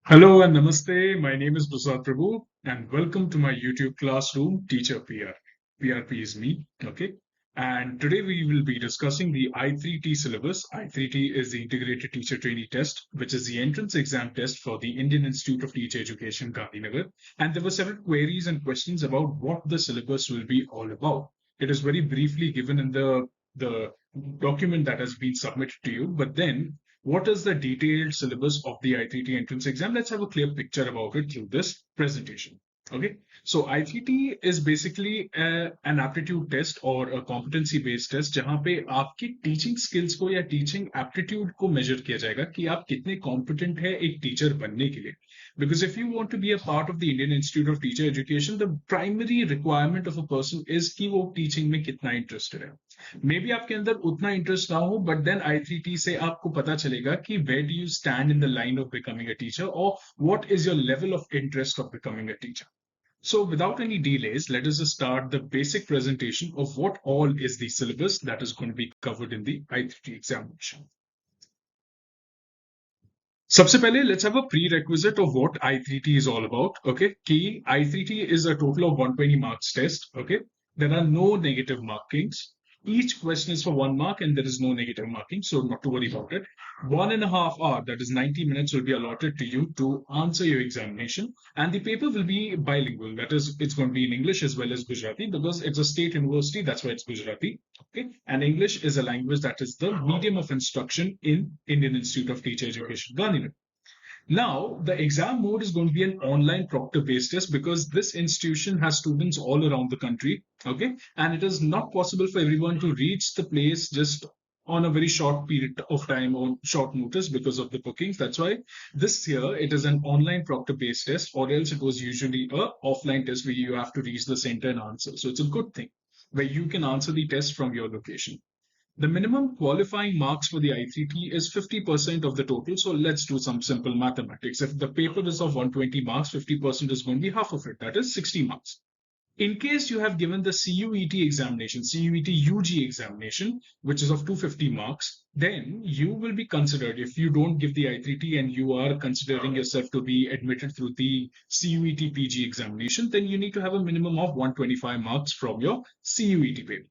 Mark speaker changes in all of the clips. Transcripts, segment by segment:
Speaker 1: Hello and namaste. My name is Prasad Prabhu, and welcome to my YouTube classroom, Teacher PR. PRP is me, okay? And today we will be discussing the I3T syllabus. I3T is the Integrated Teacher Trainee Test, which is the entrance exam test for the Indian Institute of Teacher Education, Gandhinagar. And there were several queries and questions about what the syllabus will be all about. It is very briefly given in the document that has been submitted to you, but then what is the detailed syllabus of the I3T entrance exam? Let's have a clear picture about it through this presentation. Okay, so I3T is basically an aptitude test or a competency based test जहाँ पे आपकी teaching skills को या teaching aptitude को measure किया जाएगा कि आप कितने competent है एक teacher बनने के लिए. Because if you want to be a part of the Indian Institute of Teacher Education, the primary requirement of a person is कि वो teaching में कितना interested है. मे बी आपके अंदर उतना इंटरेस्ट ना हो बट देन I3T से आपको पता चलेगा कि where do you stand in the line of becoming a teacher और what is your level of interest of becoming a teacher. So without any delays, let us just start the basic presentation of what all is the syllabus that is going to be covered in the I3T examination. सबसे पहले let's have a prerequisite of what I3T is all about. Okay, कि I3T is a total of 120 marks test. Okay, there are no negative markings. Each question is for 1 mark and there is no negative marking, so not to worry about it. 1.5 hours, that is 90 minutes, will be allotted to you to answer your examination, and the paper will be bilingual. That is, it's going to be in English as well as Gujarati because it's a state university. That's why it's Gujarati. Okay, and English is a language that is the medium of instruction in Indian Institute of Teacher Education, Gandhinagar. Now, the exam mode is going to be an online proctor-based test because this institution has students all around the country, okay? And it is not possible for everyone to reach the place just on a very short period of time or short notice because of the bookings. That's why this year it is an online proctor-based test, or else it was usually a offline test where you have to reach the center and answer. So it's a good thing where you can answer the test from your location. The minimum qualifying marks for the I3T is 50% of the total. So let's do some simple mathematics. If the paper is of 120 marks, 50% is going to be half of it. That is 60 marks. In case you have given the CUET examination, CUET UG examination, which is of 250 marks, then you will be considered, if you don't give the I3T and you are considering yourself to be admitted through the CUET PG examination, then you need to have a minimum of 125 marks from your CUET paper.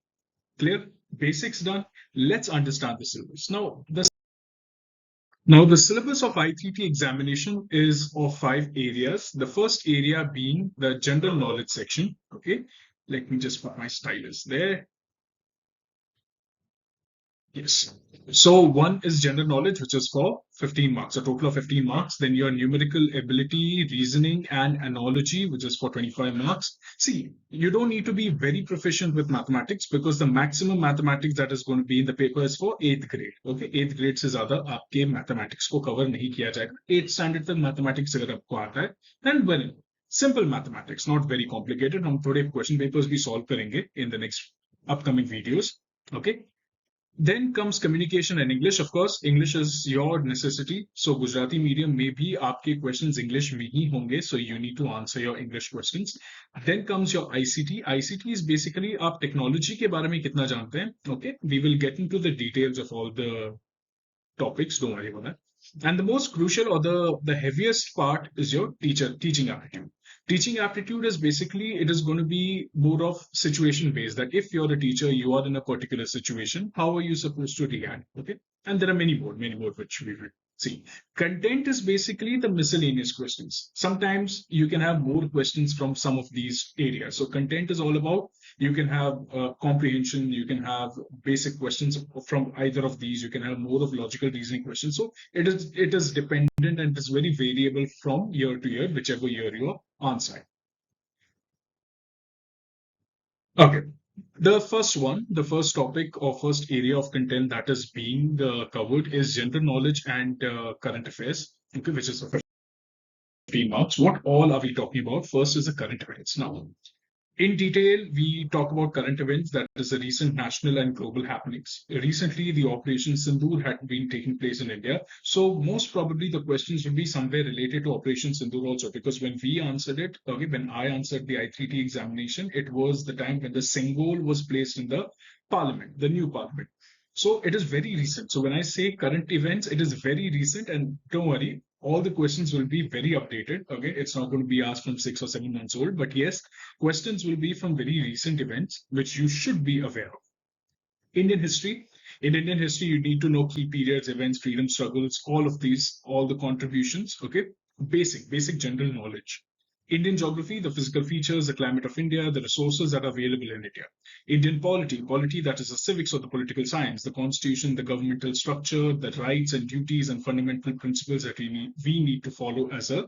Speaker 1: Clear? Basics done. Let's understand the syllabus. Now the syllabus of I3T examination is of 5 areas. The first area being the general knowledge section. Okay, let me just put my stylus there. Yes. So one is general knowledge, which is for 15 marks, a total of 15 marks. Then your numerical ability, reasoning, and analogy, which is for 25 marks. See, you don't need to be very proficient with mathematics because the maximum mathematics that is going to be in the paper is for 8th grade. Okay, 8th grade से ज़्यादा आपके mathematics को cover नहीं किया जाएगा. 8th standard तक mathematics अगर आपको आता है, then well, simple mathematics, not very complicated. हम थोड़े question papers भी solve करेंगे in the next upcoming videos. Okay. Then comes communication and English. Of course, English is your necessity. So Gujarati medium में भी आपके questions English में ही होंगे. So you need to answer your English questions. Then comes your ICT. ICT is basically आप technology के बारे में कितना जानते हैं. Okay, we will get into the details of all the topics. Don't worry about that. And the most crucial or the heaviest part is your teaching aptitude. Teaching aptitude is basically, it is going to be more of situation based, that if you're a teacher, you are in a particular situation, how are you supposed to react? Okay, and there are many more which we will see. Content is basically the miscellaneous questions. Sometimes you can have more questions from some of these areas. So content is all about, you can have comprehension, you can have basic questions from either of these, you can have more of logical reasoning questions. So it is dependent and it is very variable from year to year, whichever year you are on site. Okay. The first topic or first area of content that is being covered is general knowledge and current affairs, okay, which is 15 marks. What all are we talking about? First is the current events. Now, in detail, we talk about current events, that is the recent national and global happenings. Recently, the Operation Sindoor had been taking place in India. So most probably the questions will be somewhere related to Operation Sindoor also, because when we answered it, okay, when I answered the I3T examination, it was the time when the Singol was placed in the parliament, the new parliament. So it is very recent. So when I say current events, it is very recent, and don't worry, all the questions will be very updated. Okay, it's not going to be asked from 6 or 7 months old, but yes, questions will be from very recent events which you should be aware of. Indian history. In Indian history, you need to know key periods, events, freedom struggles, all of these, all the contributions. Okay, basic general knowledge. Indian geography, the physical features, the climate of India, the resources that are available in India. Indian polity, that is the civics or the political science, the constitution, the governmental structure, the rights and duties and fundamental principles that we need to follow as a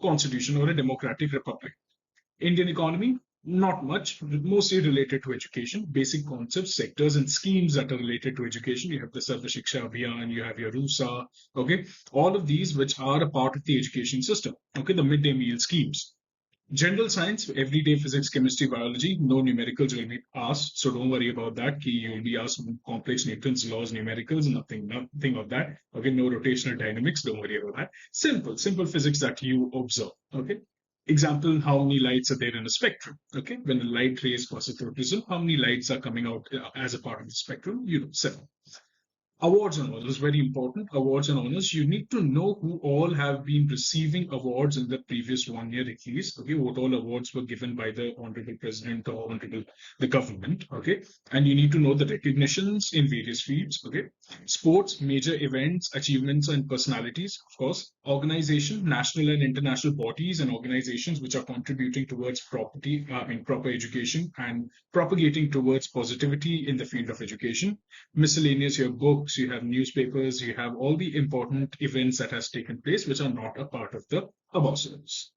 Speaker 1: constitution or a democratic republic. Indian economy, not much, mostly related to education, basic concepts, sectors, and schemes that are related to education. You have the Sarva Shiksha Abhiyan, you have your RUSA, okay, all of these which are a part of the education system, okay, the midday meal schemes. General science, everyday physics, chemistry, biology, no numericals will be asked, so don't worry about that. You'll be asked complex Newton's laws, numericals, nothing of that. Okay, no rotational dynamics, don't worry about that. Simple physics that you observe. Okay. Example, how many lights are there in a spectrum? Okay, when a light rays passes through a prism, how many lights are coming out as a part of the spectrum? 7. Awards and honors, very important. Awards and honors, you need to know who all have been receiving awards in the previous 1 year at least. Okay, what all awards were given by the Honorable President or Honorable the government. Okay, and you need to know the recognitions in various fields. Okay, sports, major events, achievements, and personalities, of course. Organization, national and international bodies and organizations which are contributing towards proper education and propagating towards positivity in the field of education. Miscellaneous, you have books, you have newspapers, you have all the important events that has taken place which are not a part of the above syllabus.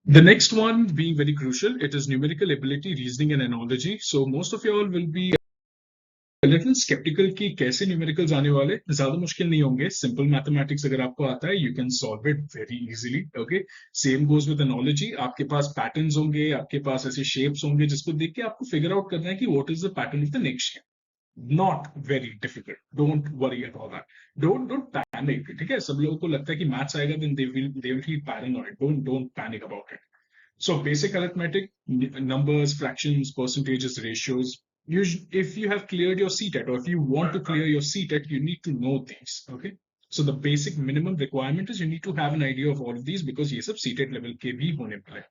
Speaker 1: The next one being very crucial, it is numerical ability, reasoning and analogy. So most of you all will be a little skeptical कि कैसे numericals आने वाले, ज्यादा मुश्किल नहीं होंगे. Simple mathematics अगर आपको आता है, you can solve it very easily. Okay, same goes with analogy. आपके पास पैटर्न्स होंगे, आपके पास ऐसे शेप्स होंगे जिसको देख के आपको फिगर आउट करना है कि what is the pattern of the next shape. Not very difficult. Don't worry about that. Don't panic. ठीक है, सब लोगों को लगता है कि मैथ्स आएगा, then they will feel paranoid. Don't panic about it. So basic arithmetic, numbers, fractions, percentages, ratios. If you have cleared your CTET or if you want to clear your CTET, you need to know these. Okay. So the basic minimum requirement is you need to have an idea of all of these because ये सब CTET level के भी होने वाले.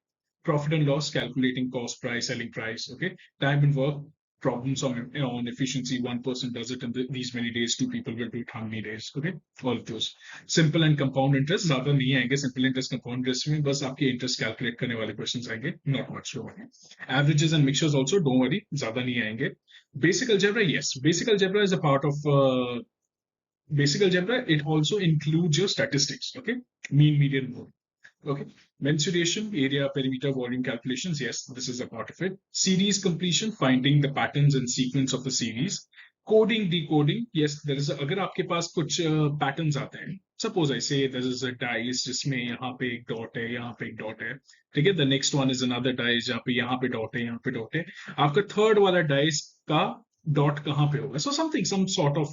Speaker 1: Profit and loss, calculating cost, price, selling price. Okay. Time and work, problems on efficiency. One person does it in these many days. 2 people will do it how many days? Okay, all of those. Simple and compound interest ज़्यादा नहीं आएंगे. Simple interest, compound interest में बस आपके interest calculate करने वाले questions आएंगे. Not much don't worry. Averages and mixtures also don't worry. ज़्यादा नहीं आएंगे. Basic algebra, yes. Basic algebra is a part of basic algebra. It also includes your statistics. Okay, mean, median, mode. Okay, mensuration, area, perimeter, volume calculations. Yes, this is a part of it. Series completion, finding the patterns and sequence of the series. Coding, decoding. Yes, there is. अगर आपके पास कुछ patterns आते हैं. Suppose I say there is a dice जिसमें यहाँ पे एक dot है, यहाँ पे एक dot है. ठीक है. The next one is another dice जहाँ पे dot है, यहाँ पे dot है. आपका third वाला dice का dot कहाँ पे होगा? So some sort of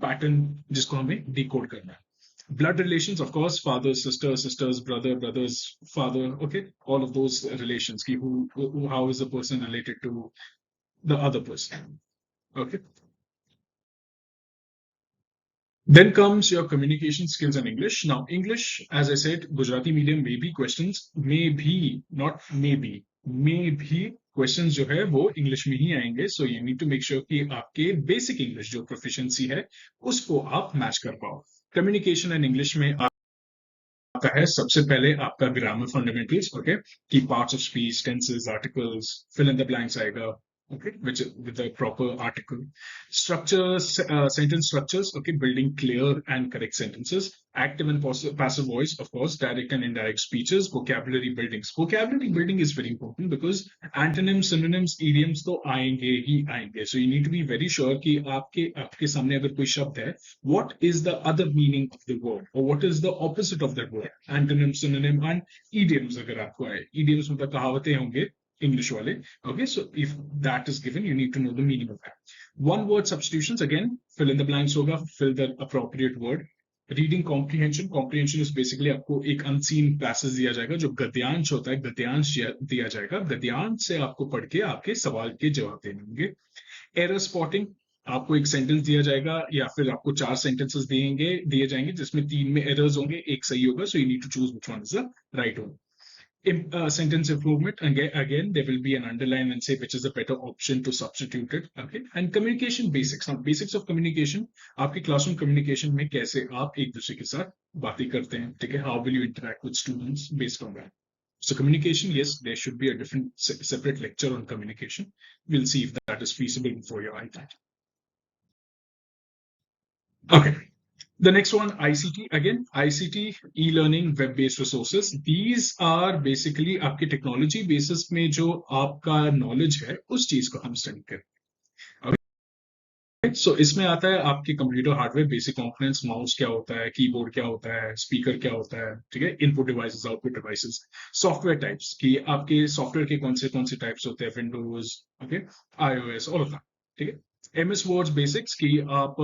Speaker 1: pattern जिसको हमें decode करना है. Blood relations, of course, father, sister, sisters, brother, brothers, father. Okay, all of those relations. How is a person related to the other person? Okay. Then comes your communication skills and English. Now, English, as I said, Gujarati medium may be questions, not maybe, questions जो है वो English में ही आएंगे. So you need to make sure कि आपके basic English जो proficiency है उसको आप match कर पाओ. Communication and English में आता है सबसे पहले आपका grammar fundamentals, okay, key parts of speech, tenses, articles, fill in the blanks आएगा, okay, which with the proper article. Structures, sentence structures, okay, building clear and correct sentences. Active and passive voice, of course, direct and indirect speeches. Vocabulary buildings. Vocabulary building is very important because antonyms, synonyms, idioms तो आएंगे ही आएंगे. So you need to be very sure कि आपके सामने अगर कोई शब्द है, what is the other meaning of the word or what is the opposite of that word? Antonym, synonym and idioms अगर आपको आए. Idioms मतलब कहावतें होंगे. English wale. Okay, so if that is given, you need to know the meaning of that. One word substitutions, again, fill in the blanks hoga, fill the appropriate word. Reading comprehension. Comprehension is basically आपको एक unseen passage दिया जाएगा जो गद्यांश होता है, गद्यांश दिया जाएगा. गद्यांश से आपको पढ़ के आपके सवाल के जवाब देने होंगे. Error spotting. आपको एक सेंटेंस दिया जाएगा या फिर आपको 4 सेंटेंसेस दिए जाएंगे जिसमें 3 में एरर्स होंगे, एक सही होगा, so you need to choose which one is the right one. Sentence improvement, again there will be an underline and say which is a better option to substitute it. Okay, and communication basics. Now basics of communication, आपके classroom communication में कैसे आप एक दूसरे के साथ बातें करते हैं, ठीक है? How will you interact with students based on that? So communication, yes, there should be a different separate lecture on communication. We'll see if that is feasible for your I3T. Okay. The next one, ICT. Again, ICT, e-learning, web-based resources. These are basically आपके technology basis में जो आपका knowledge है, उस चीज को हम study करते हैं. Okay? So इसमें आता है आपके computer hardware basic components, mouse क्या होता है, कीबोर्ड क्या होता है, स्पीकर क्या होता है, ठीक है, input devices, output devices, software types कि आपके सॉफ्टवेयर के कौन से टाइप्स होते हैं, Windows, okay, iOS, all of that, ठीक है. एमएस वर्ड बेसिक्स की आप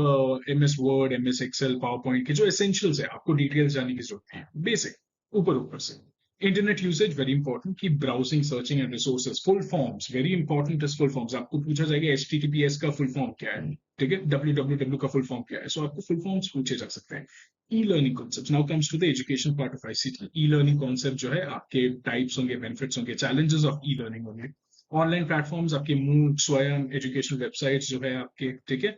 Speaker 1: MS Word, MS Excel, PowerPoint के जो एसेंशियल्स है आपको डिटेल्स जानने की जरूरत है, बेसिक ऊपर ऊपर से. इंटरनेट यूसेज वेरी इंपॉर्टेंट की browsing, searching and resources. Full forms very important is full forms. आपको पूछा जाएगा HTTPS का फुल फॉर्म क्या है, ठीक है, www का फुल फॉर्म क्या है, सो आपको फुल फॉर्म्स पूछे जा सकते हैं. E-learning concept. Now comes to the education part of ICT. E-learning concept जो है आपके टाइप्स होंगे, बेनिफिट्स होंगे, चैलेंजेस ऑफ ई-लर्निंग होंगे. ऑनलाइन प्लेटफॉर्म्स आपके मूक, स्वयं, एजुकेशनल वेबसाइट्स जो है आपके, ठीक है.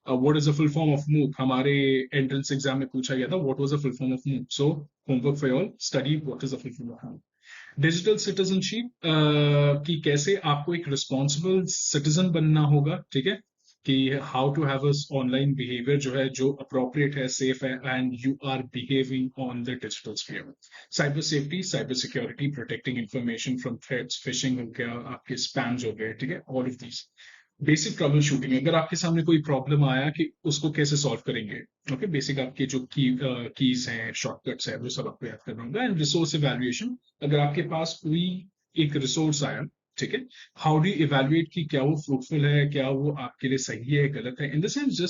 Speaker 1: What is the full form of MOOC? हमारे एंट्रेंस एग्जाम में पूछा गया था what was the full form of MOOC. So homework for all, study what is the full form of MOOC. Digital citizenship कि कैसे आपको एक रिस्पॉन्सिबल सिटीजन बनना होगा, ठीक है, कि how to have a online behaviour जो है, जो अप्रोप्रिएट है, सेफ है, and you are behaving on the digital sphere. Cyber safety, cyber security, protecting information from threats, phishing हो गया, आपके स्पैम्स हो गए, ठीक है, all of these. Basic troubleshooting, अगर आपके सामने कोई प्रॉब्लम आया कि उसको कैसे सॉल्व करेंगे, ओके, बेसिक आपके जो कीज हैं, शॉर्टकट्स है, वो सब आपको याद करना होगा. एंड रिसोर्स इवैल्यूएशन, अगर आपके पास कोई एक रिसोर्स आया, ठीक है, हाउ डू इवैल्यूएट कि क्या वो फ्रूटफुल है, क्या वो आपके लिए सही है, गलत है. In the sense,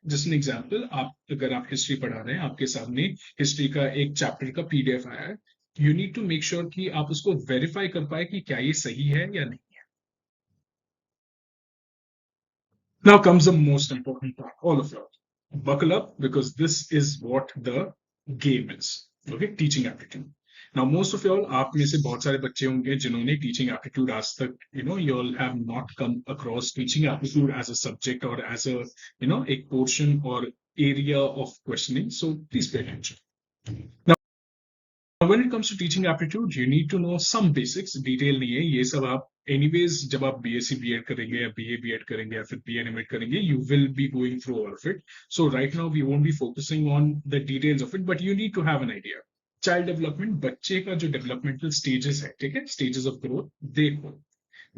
Speaker 1: just an example, आप अगर आप हिस्ट्री पढ़ा रहे हैं, आपके सामने हिस्ट्री का एक चैप्टर का PDF आया है, you need to make sure कि आप उसको वेरीफाई कर पाए कि क्या ये सही है या नहीं. Now comes the most important part, all of you. Buckle up because this is what the game is. Okay, teaching aptitude. Now, most of y'all, आप में से बहुत सारे बच्चे होंगे जिन्होंने teaching aptitude आज तक, you all have not come across teaching aptitude as a subject or as a, a portion or area of questioning. So please pay attention. Now, when it comes to teaching aptitude, you need to know some basics. Detail नहीं है, ये सब आप anyways जब आप BSc B.Ed करेंगे या BA B.Ed करेंगे या फिर BA M.Ed करेंगे, you will be going through all of it. So right now we won't be focusing on the details of it, but you need to have an idea. Child development, बच्चे का जो developmental stages है, ठीक है, stages of growth, देखो.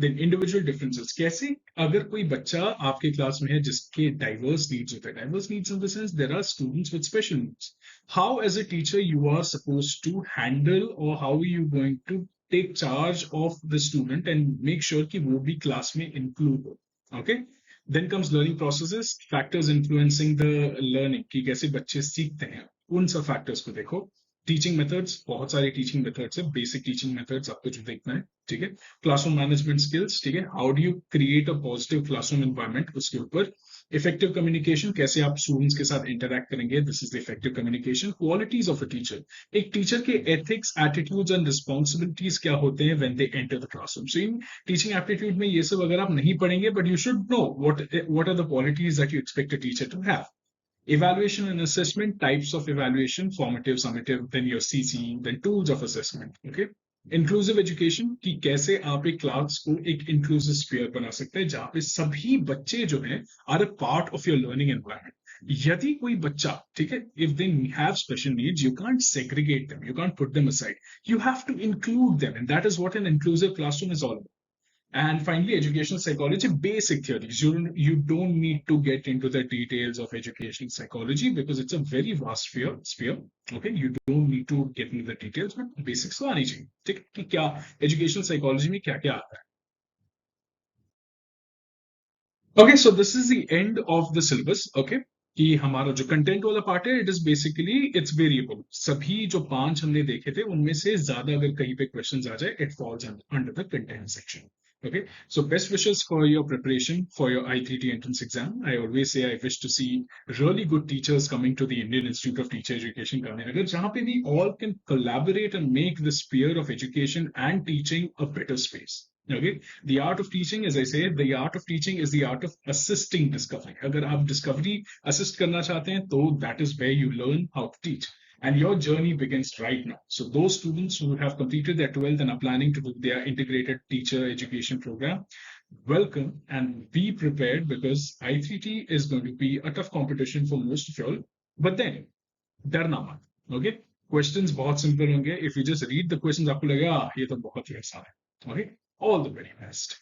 Speaker 1: Then individual differences. कैसे अगर कोई बच्चा आपके क्लास में है जिसके diverse needs होते हैं, diverse needs in the sense there are students with special needs. How as a teacher you are supposed to handle, or how are you going to take charge of the student and make sure कि वो भी class में include हो. Okay. Then comes learning processes, factors influencing the learning कि कैसे बच्चे सीखते हैं, उन सब factors को देखो. टीचिंग मेथड्स, बहुत सारे टीचिंग मेथड्स है, बेसिक टीचिंग मेथड्स आपको जो देखना है, ठीक है. क्लासरूम मैनेजमेंट स्किल्स, ठीक है, how do you create a positive classroom environment, उसके ऊपर. इफेक्टिव कम्युनिकेशन, कैसे आप स्टूडेंट्स के साथ इंटरैक्ट करेंगे, this is the effective communication. Qualities of a teacher, एक टीचर के एथिक्स, एटीट्यूड्स एंड रिस्पॉन्सिबिलिटीज क्या होते हैं when they enter the classroom. So in teaching aptitude में ये सब अगर आप नहीं पढ़ेंगे, but you should know what are the qualities that you expect a teacher to have. Evaluation and assessment, types of evaluation, formative, summative, then your CC, then tools of assessment. Okay. Inclusive education कि कैसे आप एक class को एक inclusive sphere बना सकते हैं जहां पे सभी बच्चे जो हैं are a part of your learning environment. यदि कोई बच्चा, ठीक है, if they have special needs, you can't segregate them, you can't put them aside, you have to include them, and that is what an inclusive classroom is all about. And finally, educational psychology, basic theories. You don't need to get into the details of educational psychology because it's a very vast sphere. Okay, you don't need to get into the details, but basics तो आनी चाहिए, ठीक है, कि क्या educational psychology में क्या क्या आता है. Okay, so this is the end of the syllabus. Okay, कि हमारा जो कंटेंट वाला पार्ट है, it is basically it's variable. सभी जो 5 हमने देखे थे उनमें से ज्यादा अगर कहीं पे क्वेश्चंस आ जाए, it falls under the content section. Okay, so best wishes for your preparation for your I3T entrance exam. I always say I wish to see really good teachers coming to the Indian Institute of Teacher Education करने अगर जहाँ पे we all can collaborate and make the sphere of education and teaching a better space. Okay, the art of teaching, as I say, the art of teaching is the art of assisting discovery. अगर आप discovery assist करना चाहते हैं, तो that is where you learn how to teach. And your journey begins right now. So those students who have completed their 12th and are planning to do their integrated teacher education program, welcome and be prepared because I3T is going to be a tough competition for most of y'all. But then, डरना मत. Okay? Questions बहुत simple होंगे. If you just read the questions, आपको लगेगा ये तो बहुत ही आसान है. Okay? All the very best.